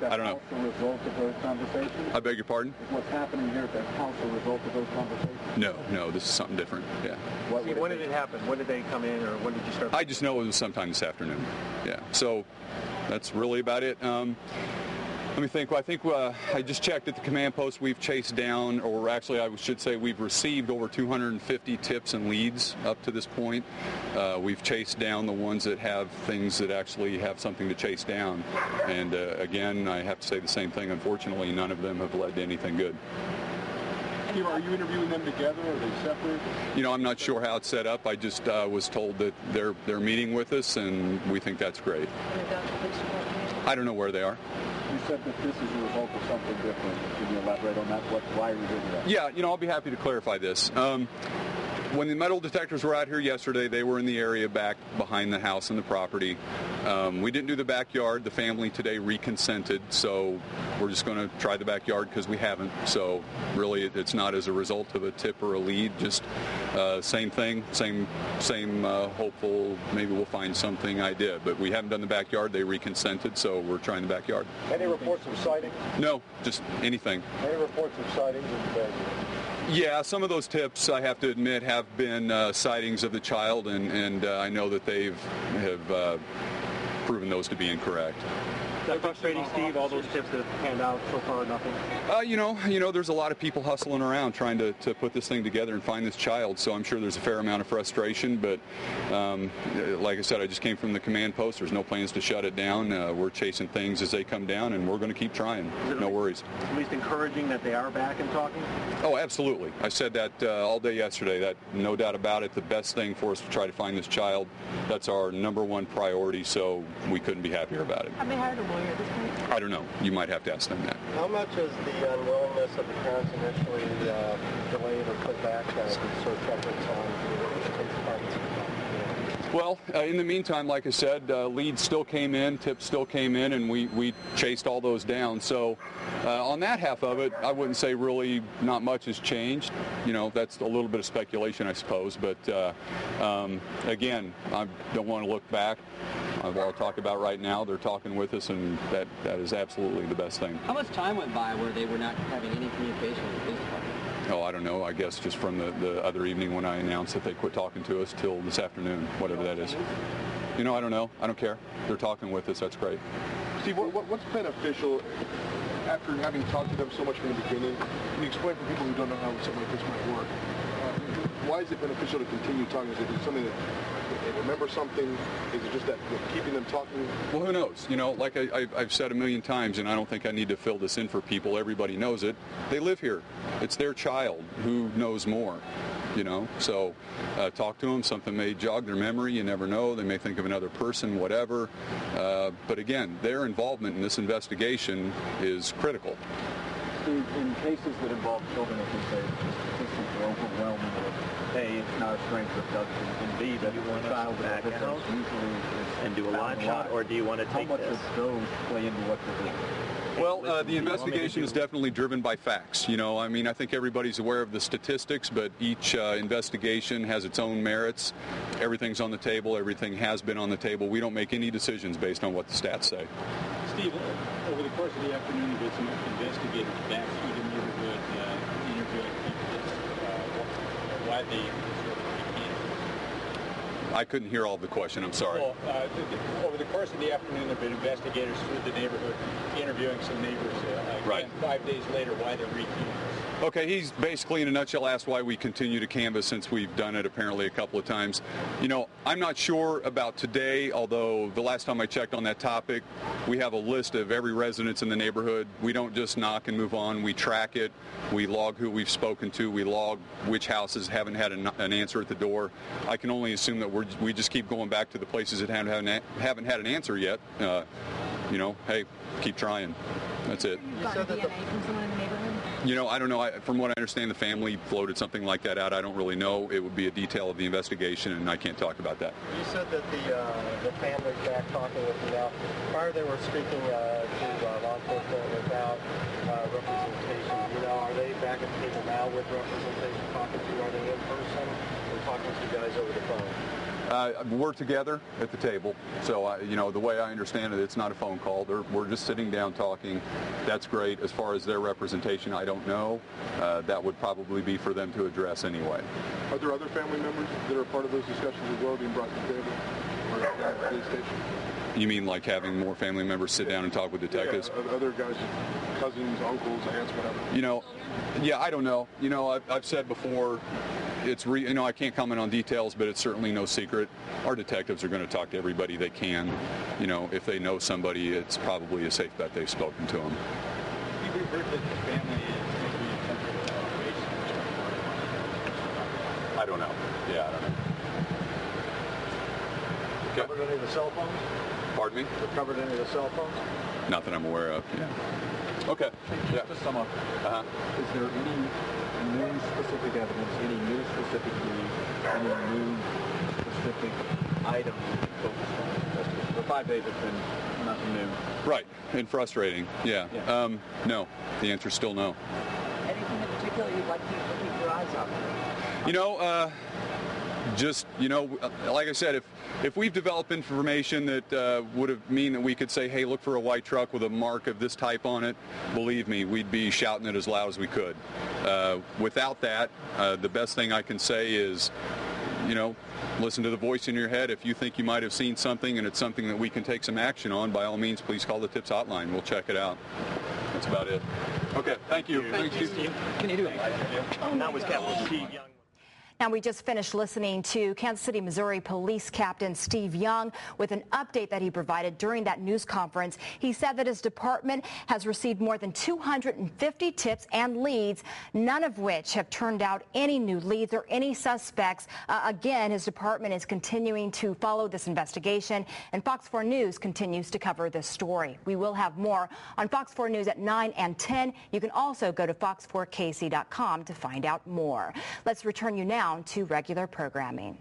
I don't know. A result of those conversations? I beg your pardon? Is what's happening here at the house a result of those conversations? No, this is something different. Yeah. When did it happen? When did they come in, or when did you start? I just know it was sometime this afternoon. Yeah. So that's really about it. Let me think. Well, I think I just checked at the command post. We've chased down, or actually I should say we've received over 250 tips and leads up to this point. We've chased down the ones that have things that actually have something to chase down. And again, I have to say the same thing. Unfortunately, none of them have led to anything good. Are you interviewing them together, or are they separate? I'm not sure how it's set up. I just was told that they're meeting with us, and we think that's great. I don't know where they are. You said that this is a result of something different. Can you elaborate on that? Why are you doing that? Yeah, I'll be happy to clarify this. When the metal detectors were out here yesterday, they were in the area back behind the house and the property. We didn't do the backyard. The family today reconsented, so we're just going to try the backyard because we haven't. So really, it's not as a result of a tip or a lead. Just same thing, same hopeful. Maybe we'll find something idea. But we haven't done the backyard. They reconsented, so we're trying the backyard. Any reports of sightings? No, just anything. Any reports of sightings? Yeah, some of those tips, I have to admit, have been sightings of the child, and I know that they have proven those to be incorrect. Is that frustrating, Steve, all those tips that have panned out so far, nothing? There's a lot of people hustling around trying to put this thing together and find this child, so I'm sure there's a fair amount of frustration, but like I said, I just came from the command post. There's no plans to shut it down. We're chasing things as they come down, and we're going to keep trying. No worries. At least encouraging that they are back and talking? Oh, absolutely. I said that all day yesterday. That, no doubt about it, the best thing for us to try to find this child. That's our number one priority, so we couldn't be happier about it. Have they hired a lawyer at this point? I don't know. You might have to ask them that. How much is the unwillingness of the parents initially delayed or put back the search efforts on the police department's? Well, in the meantime, like I said, leads still came in, tips still came in, and we chased all those down. So on that half of it, I wouldn't say really not much has changed. That's a little bit of speculation, I suppose. But again, I don't want to look back. I'll talk about right now. They're talking with us, and that is absolutely the best thing. How much time went by where they were not having any communication with the police department? Oh, I don't know. I guess just from the other evening when I announced that they quit talking to us till this afternoon, whatever that is. I don't know. I don't care. They're talking with us. That's great. Steve, what's beneficial after having talked to them so much from the beginning? Can you explain for people who don't know how something like this might work? Why is it beneficial to continue talking? Is it something that they remember something? Is it just that keeping them talking? Well, who knows? Like I've said a million times, and I don't think I need to fill this in for people. Everybody knows it. They live here. It's their child. Who knows more? So talk to them. Something may jog their memory. You never know. They may think of another person, whatever. But again, their involvement in this investigation is critical. In cases that involve children, as you say, the statistics are overwhelming. A, it's not a strength of judgment, and B, that a child back out usually and do a live shot, or do you want to take this? How much of those play into what you're doing? Well, the investigation is definitely driven by facts. I think everybody's aware of the statistics, but each investigation has its own merits. Everything's on the table. Everything has been on the table. We don't make any decisions based on what the stats say. Steve, over the course of the afternoon, you did some investigators back through the neighborhood, interviewing people. Why they sort of became. I couldn't hear all of the question. I'm sorry. Well, over the course of the afternoon, there have been investigators through the neighborhood interviewing some neighbors. Right. 5 days later, why they're recanvassing. Okay, he's basically in a nutshell asked why we continue to canvass since we've done it apparently a couple of times. I'm not sure about today, although the last time I checked on that topic, we have a list of every residence in the neighborhood. We don't just knock and move on. We track it. We log who we've spoken to. We log which houses haven't had an answer at the door. I can only assume that we just keep going back to the places that haven't had an answer yet. Hey, keep trying. That's it. You got DNA from someone in the neighborhood? I don't know. From what I understand, the family floated something like that out. I don't really know. It would be a detail of the investigation, and I can't talk about that. You said that the family's back talking with you now. Prior, they were speaking to law enforcement without representation. Are they back at the table now with representation, talking to you? Are they in person or talking to you guys over the phone? We're together at the table, so you know, the way I understand it, it's not a phone call. We're just sitting down talking. That's great. As far as their representation, I don't know. That would probably be for them to address anyway. Are there other family members that are part of those discussions as well being brought to the table or at the police station? You mean like having more family members sit down and talk with detectives? Yeah, other guys, cousins, uncles, aunts, whatever. You know, yeah, I don't know. You know, I've said before, you know, I can't comment on details, but it's certainly no secret. Our detectives are going to talk to everybody they can. You know, if they know somebody, it's probably a safe bet they've spoken to them. We've heard that the family is going to be attempted at operation. I don't know. Yeah, I don't know. Okay. Covered any of the cell phones? Pardon me? Recovered any of the cell phones? Not that I'm aware of. Yeah. Okay. Yeah. To sum up, is there any new specific evidence, any new specific lead, any new specific items focused on the investigation? For 5 days, it's been nothing new. Right. And frustrating. Yeah. No. The answer's still no. Anything in particular you'd like people to keep your eyes on? You know, just, you know, like I said, if we've developed information that would have mean that we could say, hey, look for a white truck with a mark of this type on it, believe me, we'd be shouting it as loud as we could. Without that, the best thing I can say is, you know, listen to the voice in your head. If you think you might have seen something and it's something that we can take some action on, by all means, please call the TIPS hotline. We'll check it out. That's about it. Okay, thank you. Thank you, Steve. Can you do it? That was Captain Steve Young. Now, we just finished listening to Kansas City, Missouri Police Captain Steve Young with an update that he provided during that news conference. He said that his department has received more than 250 tips and leads, none of which have turned out any new leads or any suspects. Again, his department is continuing to follow this investigation, and Fox 4 News continues to cover this story. We will have more on Fox 4 News at 9 and 10. You can also go to fox4kc.com to find out more. Let's return you now to regular programming.